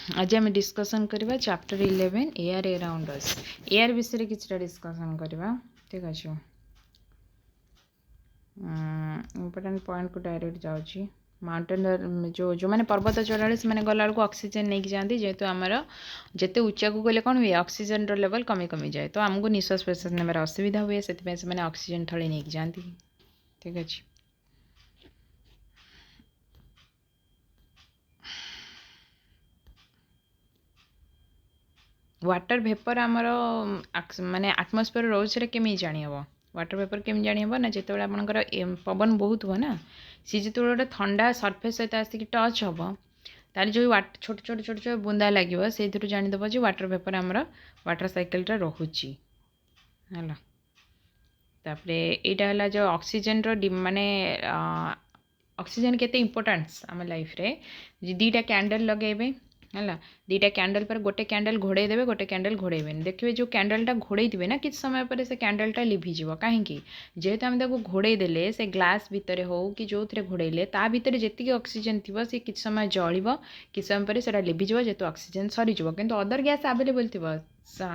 आज आम डिस्कसन करवा chapter 11 air around us air विषय किसी डिस्कसन करवा ठीक अच्छे इम्पोर्टेंट पॉइंट को डायरेक्ट जाऊँगी माउंटेन जो जो मैंने पर्वत चढ़ाड़े से गला बेलू ऑक्सीजन नहीं जाती जेहेतु आमर जिते उच्चा को गले कौन हुए ऑक्सीजन लेवल कमी कमी जाए तो आमको निश्वास प्रश्वास नेबार असुविधा हुए से ऑक्सीजन थली नहीं जाती ठीक अच्छे वाटर भेपर आमर माने आटमोस्फियर रोज रे केमी जानी हबो वाटर भेपर केमी जानी हबो ना जेते बेला आपनकर पवन बहुत हो ना सी जेते बेला ठंडा सरफेस सहित आसिक टच हबो तार जो छोट छोट छोट छोट बुंदा लगे से जानीदेव जो वाटर भेपर आमर वाटर साइकेल रोची है तापरे एटा हला जो ऑक्सीजन रो माने ऑक्सीजन केते इंपोर्टेंस आम लाइफ रे दीटा कैंडल लगेबे है दीटा कैंडल पर गोटे कैंडल घोड़े देवे गोटे कैंडल घोड़े देखिए जो कैंडलटा घोड़े थे ना किस समय पर से कैंडलटा लिभिज कहीं जेहेतु आम घोड़े देले से ग्लास भितर हो कि जो थे घोड़े ता भितर जी ऑक्सीजन थी सी किस समय जल कि समय पर से लिभिज जेहेतु ऑक्सीजन सरीज किंतु अदर गैस आवेलेबल थी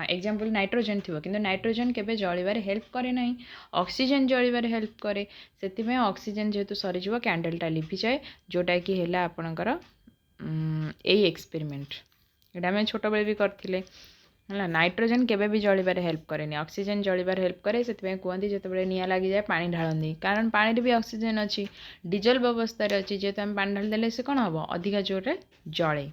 एग्जाम्पल नाइट्रोजन थी कि नाइट्रोजन केवे जलिबार हेल्प करे ना ऑक्सीजन जलिबार हेल्प करे से ऑक्सीजन जेहेतु सरीज कैंडलटा लिभि जाए जोटा कि है आपणकर यही एक्सपेरिमेंट यहाँ आम छोट बेले भी करते है नाइट्रोजन केवे भी जलिबार हेल्प करे ऑक्सीजन जलिबार हेल्प करे से कहते जो निआं लगी जाए पानी ढालती कारण पानी भी ऑक्सीजन अच्छी डिजल व्यवस्था अच्छी जेहेतु आम पानी ढाल देले से कौन हम अधिका जोर जले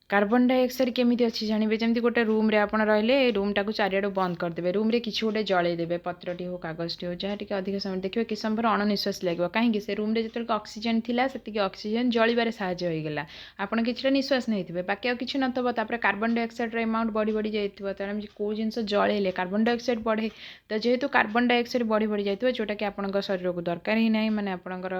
कार्बन डाइऑक्साइड केमी अच्छी जानवे जमी गोटे रूम रे आप रही रूम टाक चारिआडू बंद करदे रूम रे किसी गोटे जलईदेवे पत्रटी हो कागजटी हो जहाँ टी अधिक समय देखिए किस समय पर अणनिश्वास लगे कहीं से रूम रे जो ऑक्सीजन थिला से ऑक्सीजन जलिबार साहाय्य होगा आपड़ कि निश्वास नहीं थे बाकी आउ कि नथब कार्बन डाइऑक्साइड एमाउंट बढ़ी बढ़ी जाइए तेनाली कौ जिन जलैले कार्बन डाइऑक्साइड बढ़े तो जेहेतु कार्बन डाइऑक्साइड बढ़ी बढ़ी जाइए जोटा कि आप शरीर को दरकार ही ना मैंने आपंकर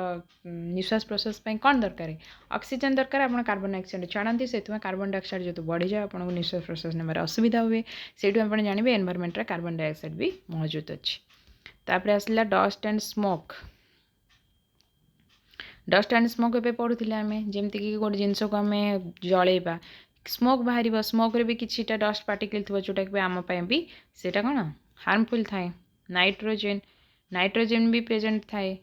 निश्वास प्रश्वास कौन दरकार ऑक्सीजन दरकार आप कार्बन डाइऑक्साइड छाड़ती से कार्बन डाइऑक्साइड जो बढ़ी जाए आपको निश्वास प्रश्वास नेबार असुविधा हुए से जानवे एनवायरमेंट कार्बन डाइऑक्साइड भी मौजूद अच्छी तापर आसला dust and smoke dust and smoke ए पढ़ुले आम जमीक कि गोटे जिनस को आम जलैबा स्मोक बाहर स्मोक भी किसी डस्ट पार्टिकल थी जोटा कि आम भी सेटा कौन हार्मफुल थाए नाइट्रोजेन नाइट्रोजेन भी प्रेजेंट थाए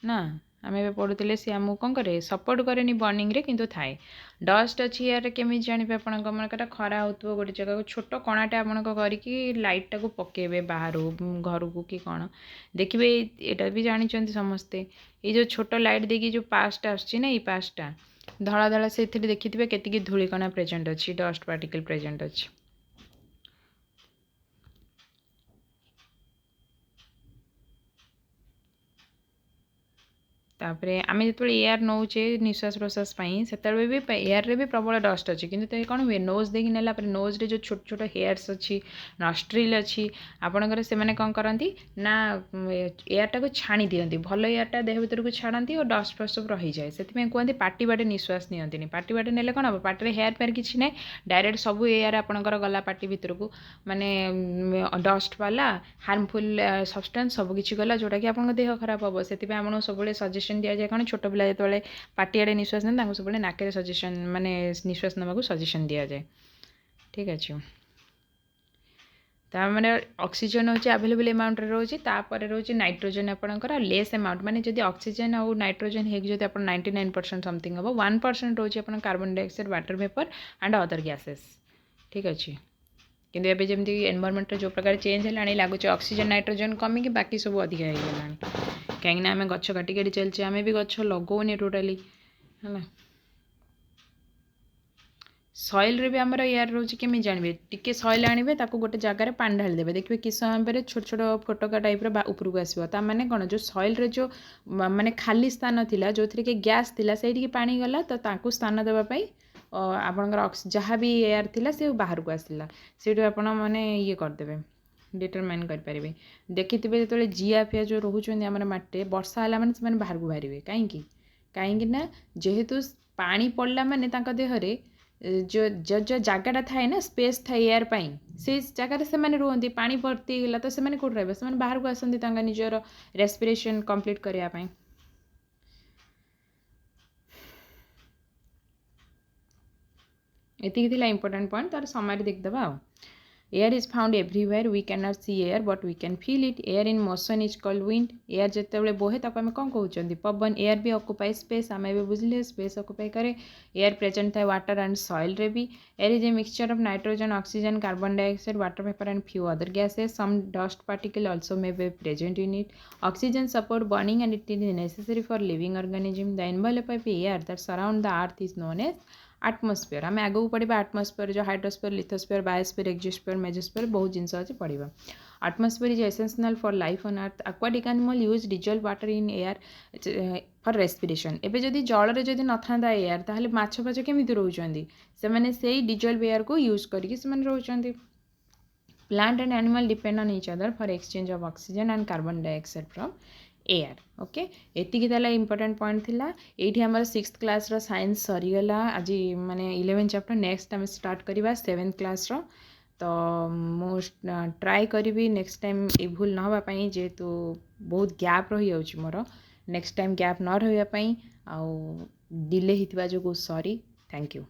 ना आम ए पढ़ुले सी आमको कौन करे सपोर्ट करे बर्निंग रे किंतु थाए डस्ट अच्छी यार केमी जानवे आपंकर खरा हो गोटे जगह छोट कणाटे आपण करके लाइटा को पकेबे बाहर घर को कि कौन देखिए यहाँ भी जानते समस्ते ये जो छोट लाइट देखिए जो पासटा आसची ना ये पासटा धड़ा धड़ा से देखिए केतिकी धूलिकणा प्रेजेंट अच्छी डस्ट पार्टिकल प्रेजेंट अच्छी तापर आम जो एयर नौचे निश्वास प्रश्वास से भी एयर रे भी प्रबल डस्ट अच्छी किंतु कौन हुए नोज देखी नेला नोज रे जो छोट छोट हेयर्स अच्छी नस्ट्रिल अच्छी आपणकर से मैंने कौन करती ना एयरटा को छाणी दिखती भल एयरटा देह भीतर को छाड़ती और डस्ट प्रस्टुप रही जाए से कहते पार्टी बाटे निश्वास नियंती पार्टी बाटे नेले कौन हम पार्टी हेयर फेयर किसी ना डायरेक्ट सब एयर आपणकर गला पार्टी भीतर को माने डस्ट वाला हार्मफुल सब्सटेंस सबकि गला जोटा कि आप देह खराब हम से आपको सब सजेशन दि जाए कौन छोट पिला जो पार्टी आड़े निश्वास ना सब नाक सजेशन माने निश्वास नाक सजेशन दि जाए ठीक अच्छे मैंने ऑक्सीजन हूँ अवेलेबल अमाउंट रोचे रोचे नाइट्रोजन आपंकर लेस अमाउंट माने जब ऑक्सीजन और नाइट्रोजन होगी आप 99% समथिंग हम 1% रोचे आप carbon dioxide water vapour and other gases ठीक अच्छे किंतु एबे जमी एनवायरमेंट जो प्रकार चेंज है लगुच ऑक्सीजन नाइट्रोजन कमिकी बाकी सब अधिका होगा कहीं आम गच काटी काटी चलचे आम भी गच लगौने टोटाली है सॉइल रे भी आमर एयर रोचे केमी जानवे टिके सॉइल आणवे ताको गोटे जगार पानी ढाली देवे देखिए किस समय पर छोट छोट फोटका टाइप उपरको आसो ता माने कौन जो सॉइल रे जो माने खाली स्थान थिला जो थी कि गैस थिला से पानी गला तो ताकू स्थान देवाई आपंकर जहाँ भी एयर थिला से बाहर को आसला से आपण मैंने ये करदे डिटरमाइन करें देखिए जो जिया फिया जो रोच मटे वर्षा है मैंने से बाहर को बाहर कहीं कहीं ना जेहेतु पानी पड़ला माने देहरे जो जो जो जगटा थाए ना स्पेस थाए एयर पाई से जगह से मैंने रुहति पानी भर्ती गला तो से कौट रहे से बाहर को आसती निजर रेस्पिरेशन कंप्लीट करने ଏତିକି ଥିଲା ଇମ୍ପୋର୍ଟାଣ୍ଟ ପଏଣ୍ଟ। ତାର ସମାରି ଦେଖିଦେବା ଆଉ। Air is found everywhere we can not see air but we can feel it. Air in motion is called wind. Air जितेबाला बोहे ताको आम कौन कहते पवन। एयर भी ऑक्युपाई स्पेस आम ए बुझे स्पेस ऑक्युपाई करे। एयर प्रेजेंट थाए वाटर एंड सॉइल रे भी। Air is a mixture of nitrogen oxygen carbon dioxide water vapour and few other gases. Some dust particle also may be present in it. Oxygen support burning and it is necessary for living organism. The envelope of air that surround the earth is known as atmosphere. आम आगू पढ़ा atmosphere जो hydrosphere lithosphere biosphere एक्जिस्फियर मेजोस्फियर बहुत जिनस अच्छे पढ़ा। Atmosphere is essential for life on earth. aquatic animal use dissolved water in air for respiration. एबे जदि जल जदि न था एयर ताहले माछ फाछ केमिति रहउचंदी से माने सेही डिजल्व एयर को यूज करके से माने रहउचंदी। Plant and animal depend on each other for exchange of oxygen and carbon dioxide from air. Okay एतिकी ताला इंपोर्टेंट पॉइंट थिला। एठी हमर 6th क्लास रो साइंस सरीगला आज माने 11 चैप्टर। नेक्स्ट हम स्टार्ट करबा 7th क्लास रो। तो मो ट्राई करी नेक्स्ट टाइम ए भूल न होबा पई जेतु बहुत गैप रही जाउची मोर। नेक्स्ट टाइम गैप न रहिबा पई आ डिले हितबा जो सॉरी। Thank you.